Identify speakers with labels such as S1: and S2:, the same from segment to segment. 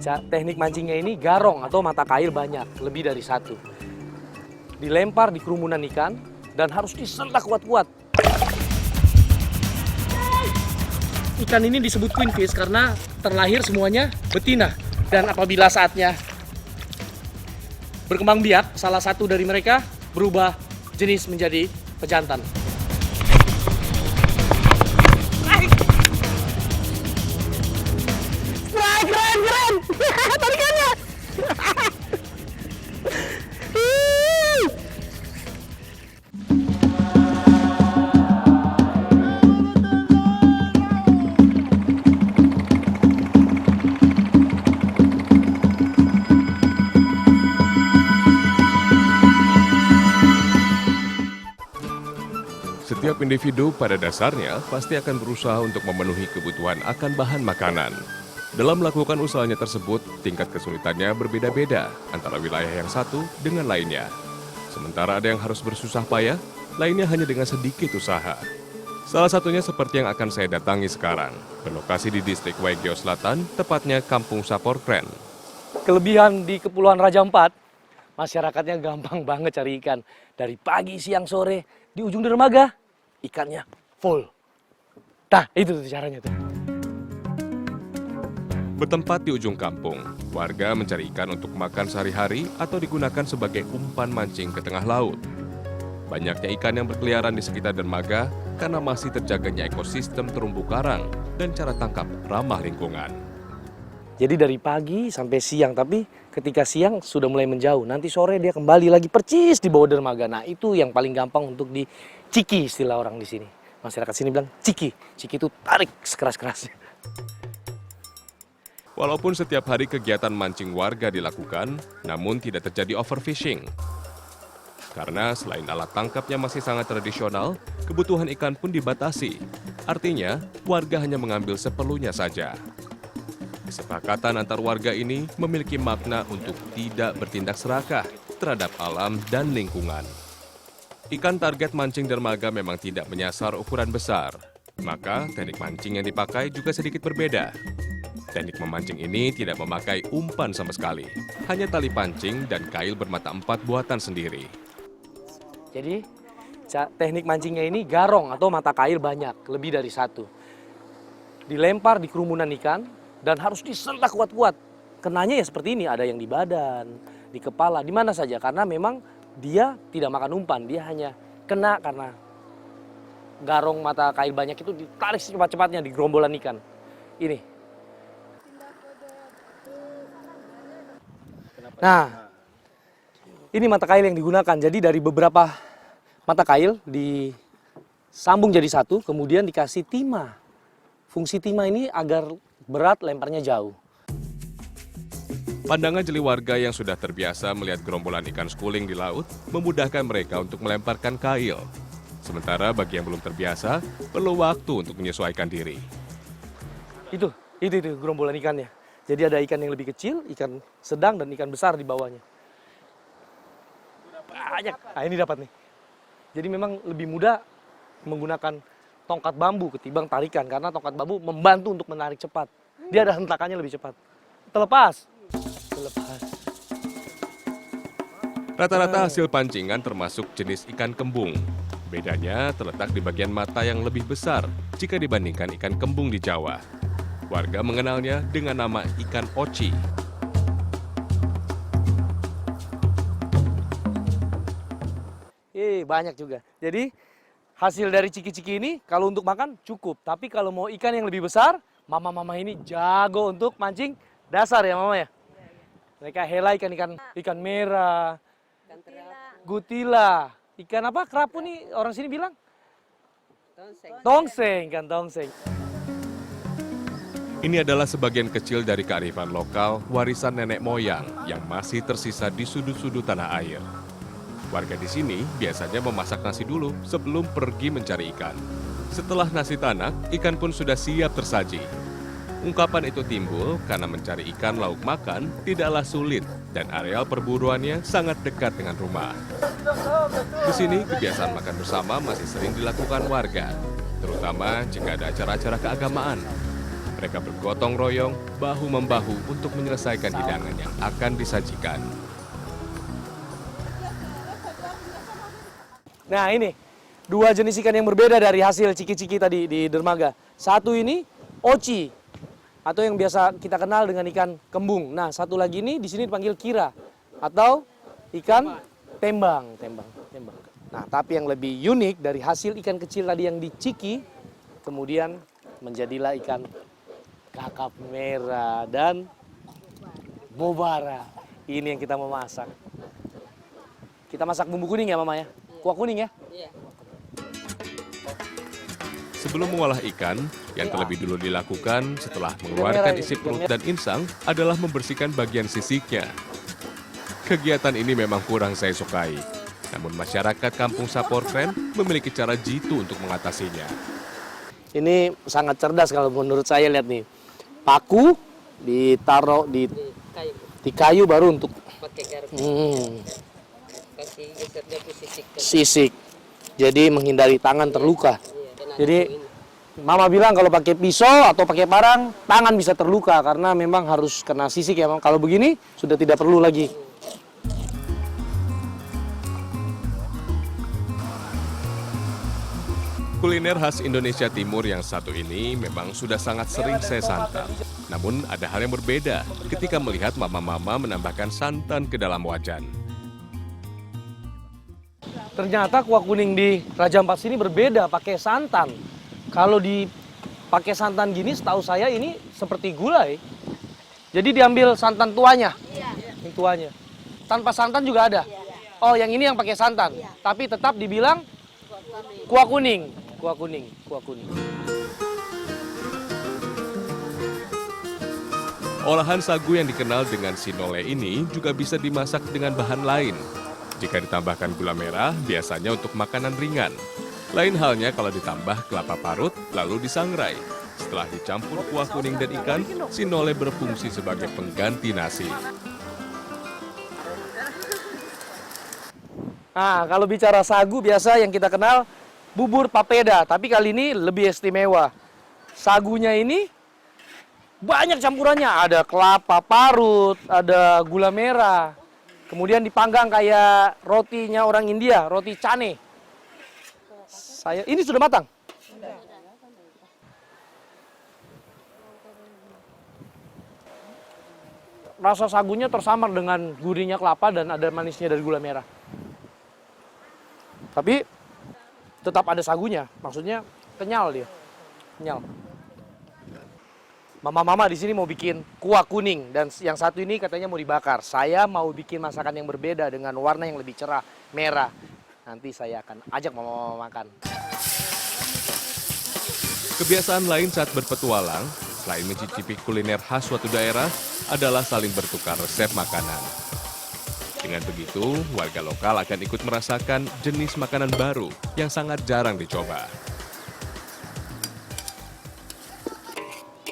S1: Teknik mancingnya ini garong atau mata kail banyak, lebih dari satu. Dilempar di kerumunan ikan dan harus disentak kuat-kuat. Ikan ini disebut queen fish karena terlahir semuanya betina. Dan apabila saatnya berkembang biak, salah satu dari mereka berubah jenis menjadi pejantan. Keren! Tarikannya!
S2: Setiap individu pada dasarnya pasti akan berusaha untuk memenuhi kebutuhan akan bahan makanan. Dalam melakukan usahanya tersebut, tingkat kesulitannya berbeda-beda antara wilayah yang satu dengan lainnya. Sementara ada yang harus bersusah payah, lainnya hanya dengan sedikit usaha. Salah satunya seperti yang akan saya datangi sekarang, berlokasi di distrik Waigeo Selatan, tepatnya Kampung Saporkren.
S1: Kelebihan di Kepulauan Raja Ampat, masyarakatnya gampang banget cari ikan. Dari pagi, siang, sore, di ujung dermaga, ikannya full. Nah, itu tuh caranya tuh.
S2: Bertempat di ujung kampung, warga mencari ikan untuk makan sehari-hari atau digunakan sebagai umpan mancing ke tengah laut. Banyaknya ikan yang berkeliaran di sekitar dermaga karena masih terjaganya ekosistem terumbu karang dan cara tangkap ramah lingkungan.
S1: Jadi dari pagi sampai siang, tapi ketika siang sudah mulai menjauh. Nanti sore dia kembali lagi percis di bawah dermaga. Nah, itu yang paling gampang untuk diciki, istilah orang di sini. Masyarakat sini bilang ciki. Ciki itu tarik sekeras-kerasnya.
S2: Walaupun setiap hari kegiatan mancing warga dilakukan, namun tidak terjadi overfishing. Karena selain alat tangkapnya masih sangat tradisional, kebutuhan ikan pun dibatasi. Artinya, warga hanya mengambil seperlunya saja. Kesepakatan antar warga ini memiliki makna untuk tidak bertindak serakah terhadap alam dan lingkungan. Ikan target mancing dermaga memang tidak menyasar ukuran besar, maka teknik mancing yang dipakai juga sedikit berbeda. Teknik memancing ini tidak memakai umpan sama sekali, hanya tali pancing dan kail bermata 4 buatan sendiri.
S1: Jadi teknik mancingnya ini garong atau mata kail banyak, lebih dari satu. Dilempar di kerumunan ikan dan harus disentak kuat-kuat. Kenanya ya seperti ini, ada yang di badan, di kepala, di mana saja. Karena memang dia tidak makan umpan, dia hanya kena karena garong mata kail banyak itu ditarik secepat-cepatnya di gerombolan ikan. Ini. Nah, ini mata kail yang digunakan. Jadi dari beberapa mata kail disambung jadi satu, kemudian dikasih timah. Fungsi timah ini agar berat lemparnya jauh.
S2: Pandangan jeli warga yang sudah terbiasa melihat gerombolan ikan schooling di laut memudahkan mereka untuk melemparkan kail. Sementara bagi yang belum terbiasa, perlu waktu untuk menyesuaikan diri.
S1: Itu gerombolan ikannya. Jadi ada ikan yang lebih kecil, ikan sedang, dan ikan besar di bawahnya. Banyak. Nah, ini dapat nih. Jadi memang lebih mudah menggunakan tongkat bambu ketimbang tarikan. Karena tongkat bambu membantu untuk menarik cepat. Dia ada hentakannya lebih cepat. Terlepas.
S2: Rata-rata hasil pancingan termasuk jenis ikan kembung. Bedanya terletak di bagian mata yang lebih besar jika dibandingkan ikan kembung di Jawa. Warga mengenalnya dengan nama ikan oci.
S1: Banyak juga. Jadi hasil dari ciki-ciki ini kalau untuk makan cukup. Tapi kalau mau ikan yang lebih besar, mama-mama ini jago untuk mancing dasar ya mama ya. Mereka hela ikan merah, gutila, ikan apa? Kerapu nih orang sini bilang? Tongseng, ikan tongseng.
S2: Ini adalah sebagian kecil dari kearifan lokal warisan nenek moyang yang masih tersisa di sudut-sudut tanah air. Warga di sini biasanya memasak nasi dulu sebelum pergi mencari ikan. Setelah nasi tanak, ikan pun sudah siap tersaji. Ungkapan itu timbul karena mencari ikan lauk makan tidaklah sulit dan areal perburuannya sangat dekat dengan rumah. Di sini kebiasaan makan bersama masih sering dilakukan warga, terutama jika ada acara-acara keagamaan. Mereka bergotong royong, bahu-membahu untuk menyelesaikan hidangan yang akan disajikan.
S1: Nah ini, dua jenis ikan yang berbeda dari hasil ciki-ciki tadi di dermaga. Satu ini oci, atau yang biasa kita kenal dengan ikan kembung. Nah satu lagi ini di sini dipanggil kira, atau ikan tembang. Nah tapi yang lebih unik dari hasil ikan kecil tadi yang diciki, kemudian menjadilah ikan kakap merah dan bobara. Ini yang kita mau masak. Kita masak bumbu kuning ya Mama ya? Kuah kuning ya?
S3: Iya.
S2: Sebelum mengolah ikan, yang terlebih dulu dilakukan setelah mengeluarkan isi perut dan insang adalah membersihkan bagian sisiknya. Kegiatan ini memang kurang saya sukai. Namun masyarakat Kampung Saporkren memiliki cara jitu untuk mengatasinya.
S1: Ini sangat cerdas kalau menurut saya, lihat nih. Paku ditaruh di kayu baru untuk
S3: Pakai garpu. Kasih gesernya ke sisik.
S1: sisik. Jadi menghindari tangan terluka.
S3: Iya, dan ada
S1: Jadi
S3: ini.
S1: Mama bilang kalau pakai pisau atau pakai parang, tangan bisa terluka karena memang harus kena sisik ya. Kalau begini sudah tidak perlu lagi.
S2: Kuliner khas Indonesia Timur yang satu ini memang sudah sangat sering saya santap. Namun ada hal yang berbeda ketika melihat mama-mama menambahkan santan ke dalam wajan.
S1: Ternyata kuah kuning di Raja Ampat sini berbeda pakai santan. Kalau pakai santan gini, setahu saya ini seperti gulai. Jadi diambil santan tuanya. Yang tuanya. Tanpa santan juga ada. Oh, yang ini yang pakai santan. Tapi tetap dibilang kuah kuning. Kuah kuning.
S2: Olahan sagu yang dikenal dengan sinole ini juga bisa dimasak dengan bahan lain. Jika ditambahkan gula merah, biasanya untuk makanan ringan. Lain halnya kalau ditambah kelapa parut, lalu disangrai. Setelah dicampur kuah kuning dan ikan, sinole berfungsi sebagai pengganti nasi.
S1: Nah, kalau bicara sagu biasa yang kita kenal bubur papeda, tapi kali ini lebih istimewa. Sagunya ini banyak campurannya, ada kelapa parut, ada gula merah. Kemudian dipanggang kayak rotinya orang India, roti cane. Ini sudah matang? Rasa sagunya tersamar dengan gurihnya kelapa dan ada manisnya dari gula merah. Tapi tetap ada sagunya, maksudnya kenyal dia. Kenyal. Mama-mama di sini mau bikin kuah kuning dan yang satu ini katanya mau dibakar. Saya mau bikin masakan yang berbeda dengan warna yang lebih cerah, merah. Nanti saya akan ajak mama-mama makan.
S2: Kebiasaan lain saat berpetualang, selain mencicipi kuliner khas suatu daerah, adalah saling bertukar resep makanan. Dengan begitu, warga lokal akan ikut merasakan jenis makanan baru yang sangat jarang dicoba.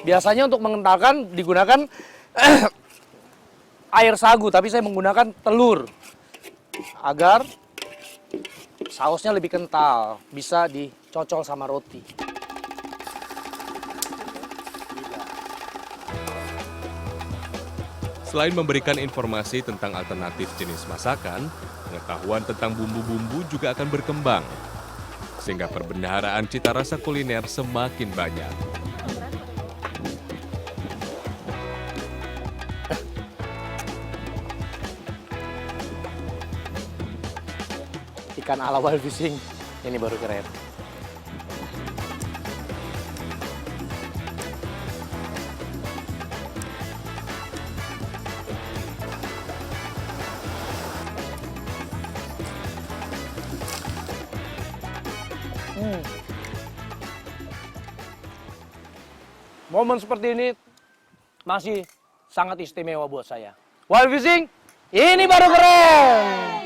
S1: Biasanya untuk mengentalkan digunakan air sagu, tapi saya menggunakan telur agar sausnya lebih kental, bisa dicocol sama roti.
S2: Selain memberikan informasi tentang alternatif jenis masakan, pengetahuan tentang bumbu-bumbu juga akan berkembang, sehingga perbendaharaan cita rasa kuliner semakin banyak.
S1: Ikan ala wild fishing, ini baru keren. Momen seperti ini masih sangat istimewa buat saya. Wild fishing, ini baru keren.